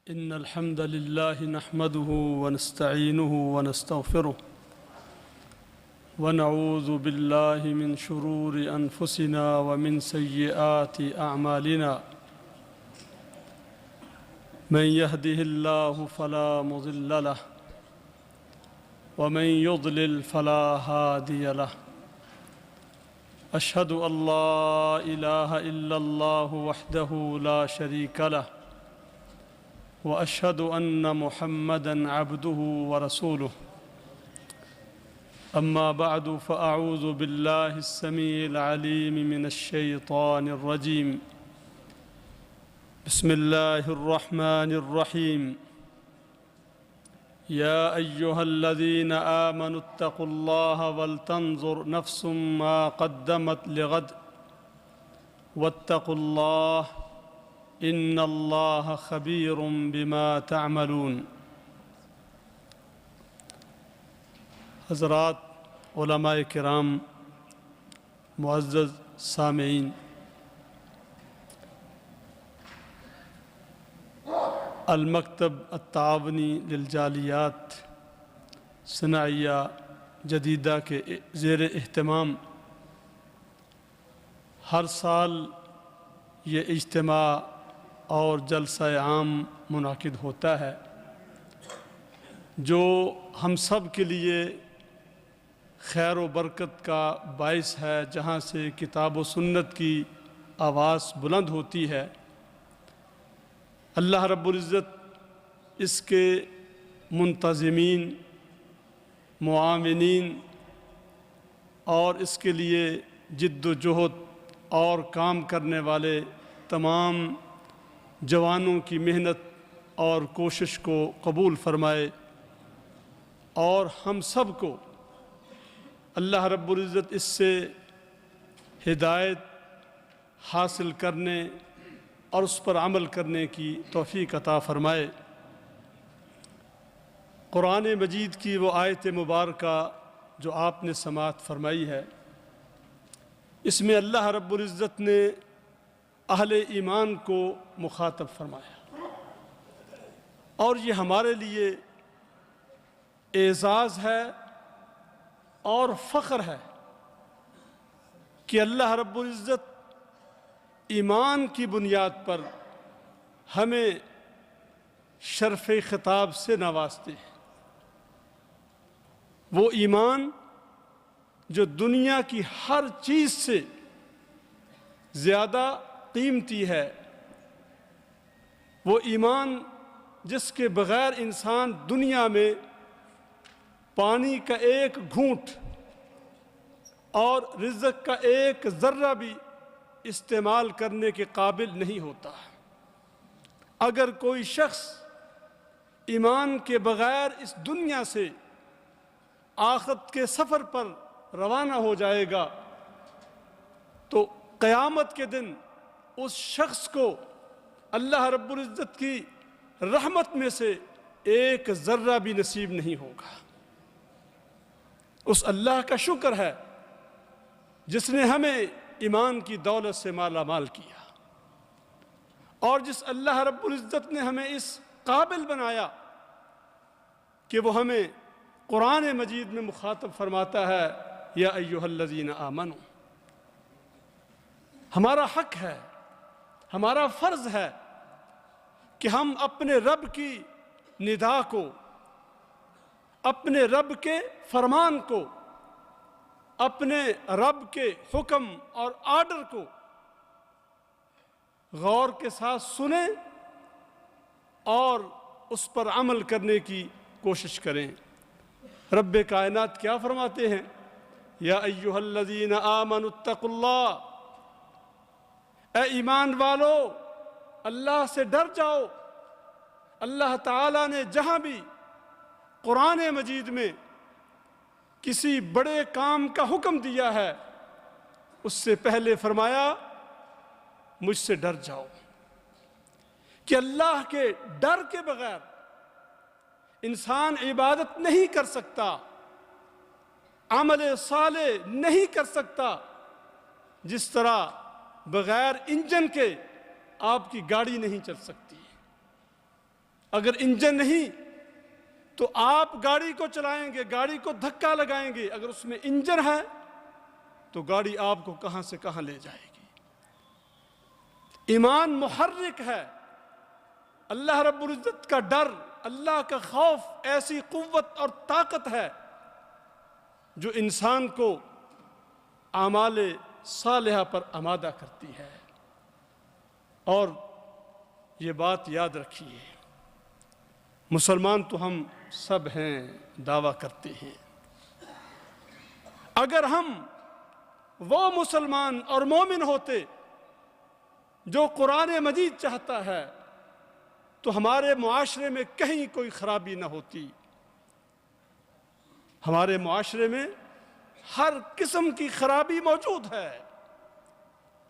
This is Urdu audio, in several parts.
إن الحمد لله نحمده ونستعينه ونستغفره ونعوذ بالله من شرور أنفسنا ومن سيئات أعمالنا من يهده الله فلا مضل له ومن يضلل فلا هادي له أشهد أن لا إله إلا الله وحده لا شريك له وأشهد أن محمدًا عبده ورسوله أما بعد فأعوذ بالله السميع العليم من الشيطان الرجيم بسم الله الرحمن الرحيم يا أيها الذين آمنوا اتقوا الله ولتنظر نفس ما قدمت لغد واتقوا الله إن الله خبير بما تعملون۔ حضرات، علماء کرام، معزز سامعین، المکتب التعاونی للجاليات صناعیہ جدیدہ کے زیر اہتمام ہر سال یہ اجتماع اور جلسہ عام منعقد ہوتا ہے جو ہم سب کے لیے خیر و برکت کا باعث ہے، جہاں سے کتاب و سنت کی آواز بلند ہوتی ہے۔ اللہ رب العزت اس کے منتظمین، معاونین اور اس کے لیے جد و جہد اور کام کرنے والے تمام جوانوں کی محنت اور کوشش کو قبول فرمائے، اور ہم سب کو اللہ رب العزت اس سے ہدایت حاصل کرنے اور اس پر عمل کرنے کی توفیق عطا فرمائے۔ قرآن مجید کی وہ آیت مبارکہ جو آپ نے سماعت فرمائی ہے، اس میں اللہ رب العزت نے اہل ایمان کو مخاطب فرمایا، اور یہ ہمارے لیے اعزاز ہے اور فخر ہے کہ اللہ رب العزت ایمان کی بنیاد پر ہمیں شرف خطاب سے نوازتے ہیں۔ وہ ایمان جو دنیا کی ہر چیز سے زیادہ قیمتی ہے، وہ ایمان جس کے بغیر انسان دنیا میں پانی کا ایک گھونٹ اور رزق کا ایک ذرہ بھی استعمال کرنے کے قابل نہیں ہوتا۔ اگر کوئی شخص ایمان کے بغیر اس دنیا سے آخرت کے سفر پر روانہ ہو جائے گا تو قیامت کے دن اس شخص کو اللہ رب العزت کی رحمت میں سے ایک ذرہ بھی نصیب نہیں ہوگا۔ اس اللہ کا شکر ہے جس نے ہمیں ایمان کی دولت سے مالا مال کیا، اور جس اللہ رب العزت نے ہمیں اس قابل بنایا کہ وہ ہمیں قرآن مجید میں مخاطب فرماتا ہے، یا ایھا الذین آمنوا۔ ہمارا حق ہے، ہمارا فرض ہے کہ ہم اپنے رب کی ندا کو، اپنے رب کے فرمان کو، اپنے رب کے حکم اور آرڈر کو غور کے ساتھ سنیں اور اس پر عمل کرنے کی کوشش کریں۔ رب کائنات کیا فرماتے ہیں؟ یا ایھا الذین آمنوا اتقوا اللہ اے ایمان والو اللہ سے ڈر جاؤ۔ اللہ تعالیٰ نے جہاں بھی قرآن مجید میں کسی بڑے کام کا حکم دیا ہے اس سے پہلے فرمایا مجھ سے ڈر جاؤ، کہ اللہ کے ڈر کے بغیر انسان عبادت نہیں کر سکتا، عمل صالح نہیں کر سکتا۔ جس طرح بغیر انجن کے آپ کی گاڑی نہیں چل سکتی، اگر انجن نہیں تو آپ گاڑی کو چلائیں گے، گاڑی کو دھکا لگائیں گے، اگر اس میں انجن ہے تو گاڑی آپ کو کہاں سے کہاں لے جائے گی۔ ایمان محرک ہے، اللہ رب العزت کا ڈر، اللہ کا خوف ایسی قوت اور طاقت ہے جو انسان کو اعمال صالحہ پر آمادہ کرتی ہے۔ اور یہ بات یاد رکھیے، مسلمان تو ہم سب ہیں، دعویٰ کرتے ہیں، اگر ہم وہ مسلمان اور مومن ہوتے جو قرآن مجید چاہتا ہے تو ہمارے معاشرے میں کہیں کوئی خرابی نہ ہوتی۔ ہمارے معاشرے میں ہر قسم کی خرابی موجود ہے،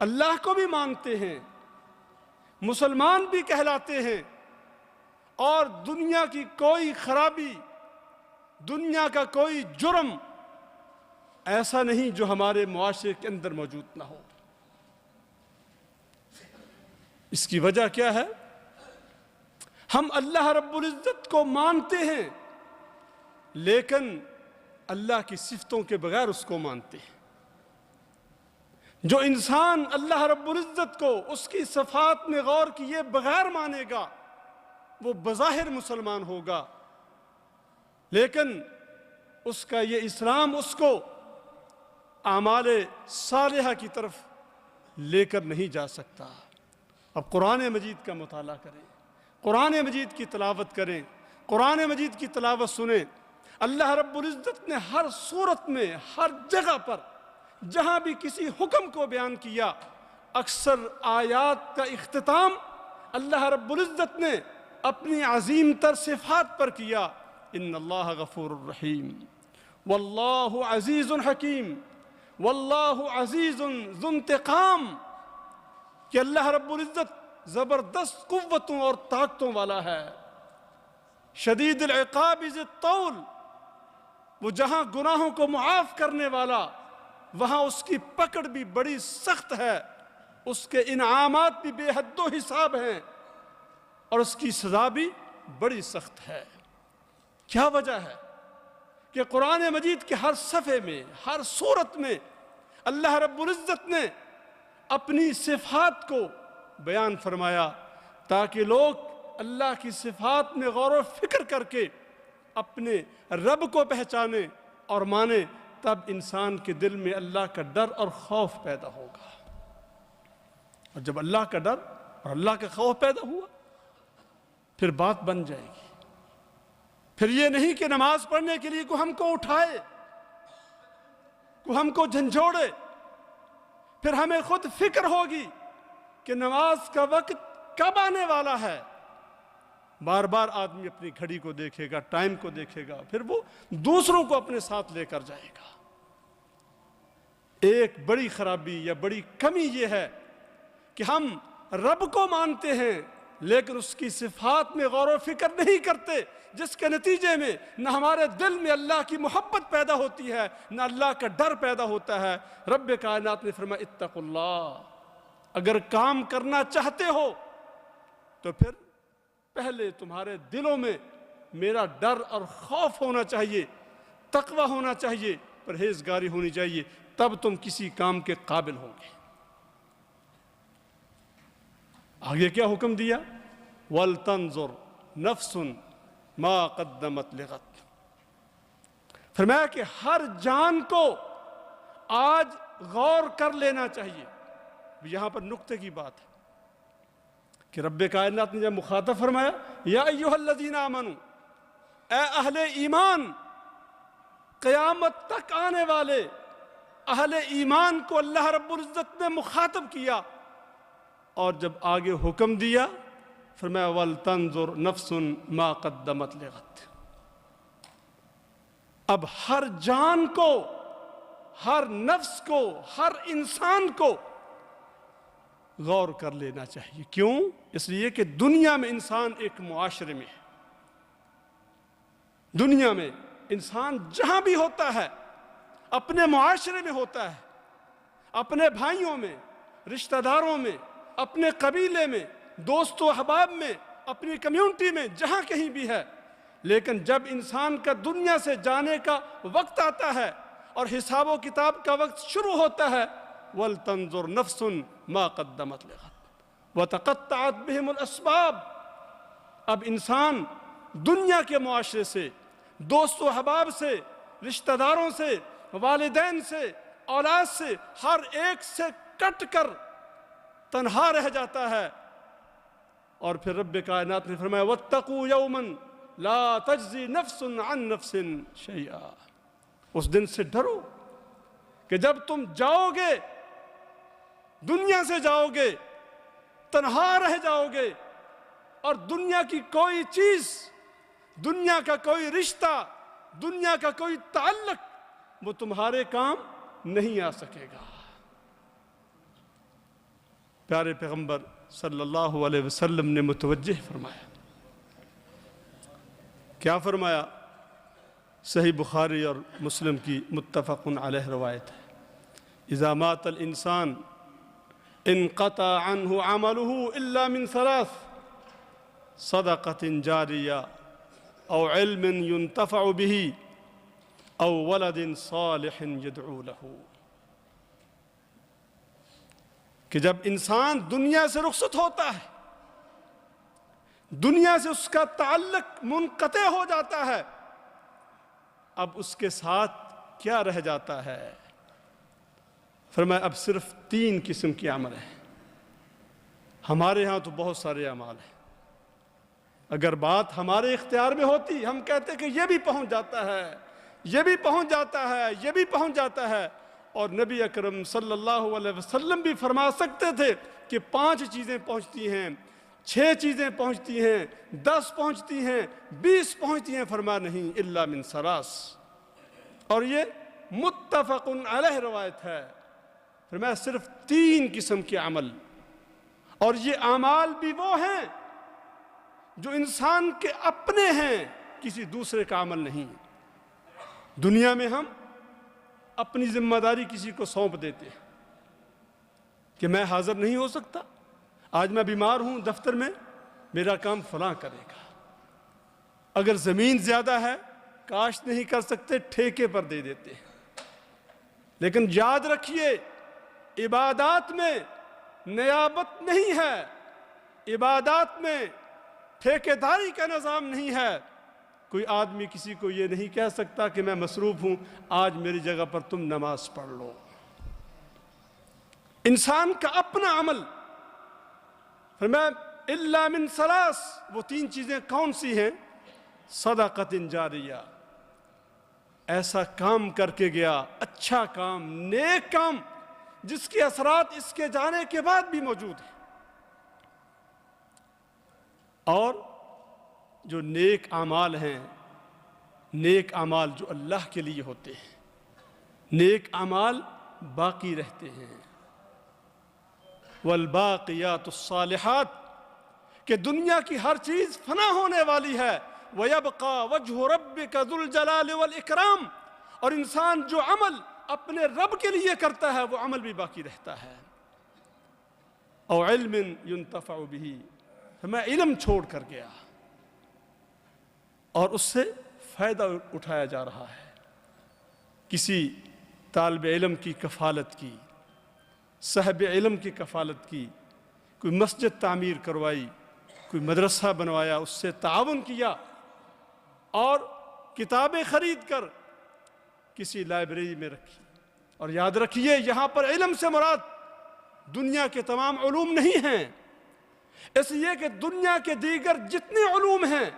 اللہ کو بھی مانتے ہیں، مسلمان بھی کہلاتے ہیں، اور دنیا کی کوئی خرابی، دنیا کا کوئی جرم ایسا نہیں جو ہمارے معاشرے کے اندر موجود نہ ہو۔ اس کی وجہ کیا ہے؟ ہم اللہ رب العزت کو مانتے ہیں لیکن اللہ کی صفتوں کے بغیر اس کو مانتے ہیں۔ جو انسان اللہ رب العزت کو اس کی صفات میں غور کیے بغیر مانے گا وہ بظاہر مسلمان ہوگا، لیکن اس کا یہ اسلام اس کو اعمال صالحہ کی طرف لے کر نہیں جا سکتا۔ اب قرآن مجید کا مطالعہ کریں، قرآن مجید کی تلاوت کریں، قرآن مجید کی تلاوت سنیں۔ اللہ رب العزت نے ہر صورت میں، ہر جگہ پر جہاں بھی کسی حکم کو بیان کیا، اکثر آیات کا اختتام اللہ رب العزت نے اپنی عظیم تر صفات پر کیا۔ ان اللہ غفور الرحیم، واللہ عزیز حکیم، واللہ عزیز ذو انتقام، کہ اللہ رب العزت زبردست قوتوں اور طاقتوں والا ہے، شدید العقاب ذی الطول، وہ جہاں گناہوں کو معاف کرنے والا وہاں اس کی پکڑ بھی بڑی سخت ہے، اس کے انعامات بھی بے حد و حساب ہیں، اور اس کی سزا بھی بڑی سخت ہے۔ کیا وجہ ہے کہ قرآن مجید کے ہر صفحے میں، ہر صورت میں اللہ رب العزت نے اپنی صفات کو بیان فرمایا تاکہ لوگ اللہ کی صفات میں غور و فکر کر کے اپنے رب کو پہچانے اور مانے، تب انسان کے دل میں اللہ کا ڈر اور خوف پیدا ہوگا۔ اور جب اللہ کا ڈر اور اللہ کا خوف پیدا ہوا پھر بات بن جائے گی۔ پھر یہ نہیں کہ نماز پڑھنے کے لیے کوئی ہم کو اٹھائے، کوئی ہم کو جھنجھوڑے، پھر ہمیں خود فکر ہوگی کہ نماز کا وقت کب آنے والا ہے۔ بار بار آدمی اپنی گھڑی کو دیکھے گا، ٹائم کو دیکھے گا، پھر وہ دوسروں کو اپنے ساتھ لے کر جائے گا۔ ایک بڑی خرابی یا بڑی کمی یہ ہے کہ ہم رب کو مانتے ہیں لیکن اس کی صفات میں غور و فکر نہیں کرتے، جس کے نتیجے میں نہ ہمارے دل میں اللہ کی محبت پیدا ہوتی ہے، نہ اللہ کا ڈر پیدا ہوتا ہے۔ رب کائنات نے فرمایا اتقوا اللہ، اگر کام کرنا چاہتے ہو تو پھر پہلے تمہارے دلوں میں میرا ڈر اور خوف ہونا چاہیے، تقوی ہونا چاہیے، پرہیزگاری ہونی چاہیے، تب تم کسی کام کے قابل ہوں گے۔ آگے کیا حکم دیا؟ وَلْتَنْظُرْ نَفْسٌ مَا قَدَّمَتْ لِغَدٍ، فرمایا کہ ہر جان کو آج غور کر لینا چاہیے۔ یہاں پر نکتے کی بات ہے کہ رب کائنات نے جب مخاطب فرمایا یا ایھا الذین آمنوا، اے اہل ایمان، قیامت تک آنے والے اہل ایمان کو اللہ رب العزت نے مخاطب کیا اور جب آگے حکم دیا فرمایا وَلْتَنْظُرْ نَفْسٌ مَا قَدَّمَتْ لِغَدٍ۔ اب ہر جان کو، ہر نفس کو، ہر انسان کو غور کر لینا چاہیے۔ کیوں؟ اس لیے کہ دنیا میں انسان ایک معاشرے میں ہے۔ دنیا میں انسان جہاں بھی ہوتا ہے اپنے معاشرے میں ہوتا ہے، اپنے بھائیوں میں، رشتہ داروں میں، اپنے قبیلے میں، دوست و احباب میں، اپنی کمیونٹی میں، جہاں کہیں بھی ہے۔ لیکن جب انسان کا دنیا سے جانے کا وقت آتا ہے اور حساب و کتاب کا وقت شروع ہوتا ہے وَلْتَنْظُرْ نَفْسٌ مَا قَدَّمَتْ لِغَدٍ وَتَقَطَّعَتْ بِهِمُ الْأَسْبَابُ۔ اب انسان دنیا کے معاشرے سے، دوست و احباب سے، رشتہ داروں سے، والدین سے، اولاد سے، ہر ایک سے کٹ کر تنہا رہ جاتا ہے۔ اور پھر رب کائنات نے فرمایا وَاتَّقُوا يَوْمًا لَا تَجْزِي نَفْسٌ عَن نَفْسٍ شَيْئًا۔ اس دن سے ڈرو کہ جب تم جاؤ گے، دنیا سے جاؤ گے، تنہا رہ جاؤ گے، اور دنیا کی کوئی چیز، دنیا کا کوئی رشتہ، دنیا کا کوئی تعلق وہ تمہارے کام نہیں آ سکے گا۔ پیارے پیغمبر صلی اللہ علیہ وسلم نے متوجہ فرمایا، کیا فرمایا؟ صحیح بخاری اور مسلم کی متفق علیہ روایت ہے، اذا مات الانسان انقطع عنہ عملہ الا من ثلاث، صدقۃ جاریہ او علم ينتفع به او ولد صالح يدعو له۔ کہ جب انسان دنیا سے رخصت ہوتا ہے، دنیا سے اس کا تعلق منقطع ہو جاتا ہے، اب اس کے ساتھ کیا رہ جاتا ہے؟ فرمایا اب صرف 3 قسم کے عمل ہیں۔ ہمارے ہاں تو بہت سارے اعمال ہیں، اگر بات ہمارے اختیار میں ہوتی ہم کہتے کہ یہ بھی پہنچ جاتا ہے، یہ بھی پہنچ جاتا ہے، یہ بھی پہنچ جاتا ہے۔ اور نبی اکرم صلی اللہ علیہ وسلم بھی فرما سکتے تھے کہ 5 چیزیں پہنچتی ہیں، 6 چیزیں پہنچتی ہیں، 10 پہنچتی ہیں، 20 پہنچتی ہیں۔ فرما نہیں، الا من ثلاث، اور یہ متفق علیہ روایت ہے۔ فرمایا صرف 3 قسم کے عمل، اور یہ اعمال بھی وہ ہیں جو انسان کے اپنے ہیں، کسی دوسرے کا عمل نہیں۔ دنیا میں ہم اپنی ذمہ داری کسی کو سونپ دیتے ہیں کہ میں حاضر نہیں ہو سکتا، آج میں بیمار ہوں، دفتر میں میرا کام فلاں کرے گا۔ اگر زمین زیادہ ہے، کاشت نہیں کر سکتے، ٹھیکے پر دے دیتے ہیں۔ لیکن یاد رکھیے، عبادات میں نیابت نہیں ہے، عبادات میں ٹھیکیداری کا نظام نہیں ہے۔ کوئی آدمی کسی کو یہ نہیں کہہ سکتا کہ میں مصروف ہوں، آج میری جگہ پر تم نماز پڑھ لو۔ انسان کا اپنا عمل۔ فرمایا الا من ثلاث، وہ 3 چیزیں کون سی ہیں؟ صدقۃ جاریہ، ایسا کام کر کے گیا، اچھا کام، نیک کام، جس کے اثرات اس کے جانے کے بعد بھی موجود ہیں۔ اور جو نیک اعمال ہیں، نیک اعمال جو اللہ کے لیے ہوتے ہیں، نیک اعمال باقی رہتے ہیں۔ والباقیات الصالحات، کہ دنیا کی ہر چیز فنا ہونے والی ہے، وَيَبْقَى وَجْهُ رَبِّكَ ذُو الْجَلَالِ وَالْإِكْرَامِ، اور انسان جو عمل اپنے رب کے لیے کرتا ہے وہ عمل بھی باقی رہتا ہے۔ او علم ينتفع به، میں علم چھوڑ کر گیا اور اس سے فائدہ اٹھایا جا رہا ہے۔ کسی طالب علم کی کفالت کی، صاحب علم کی کفالت کی، کوئی مسجد تعمیر کروائی، کوئی مدرسہ بنوایا، اس سے تعاون کیا، اور کتابیں خرید کر کسی لائبریری میں رکھی۔ اور یاد رکھیے، یہاں پر علم سے مراد دنیا کے تمام علوم نہیں ہیں، اس لیے کہ دنیا کے دیگر جتنے علوم ہیں،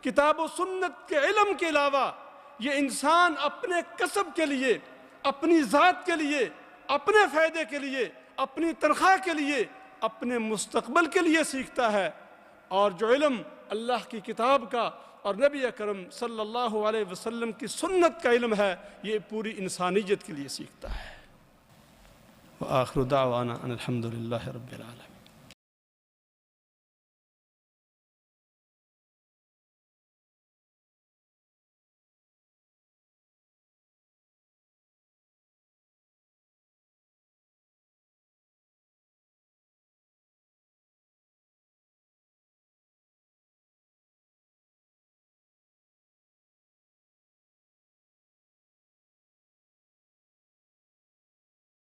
کتاب و سنت کے علم کے علاوہ، یہ انسان اپنے کسب کے لیے، اپنی ذات کے لیے، اپنے فائدے کے لیے، اپنی تنخواہ کے لیے اپنے مستقبل کے لیے سیکھتا ہے، اور جو علم اللہ کی کتاب کا اور نبی اکرم صلی اللہ علیہ وسلم کی سنت کا علم ہے، یہ پوری انسانیت کے لیے سیکھتا ہے۔ وآخر دعوانا ان الحمد للہ رب العالمین۔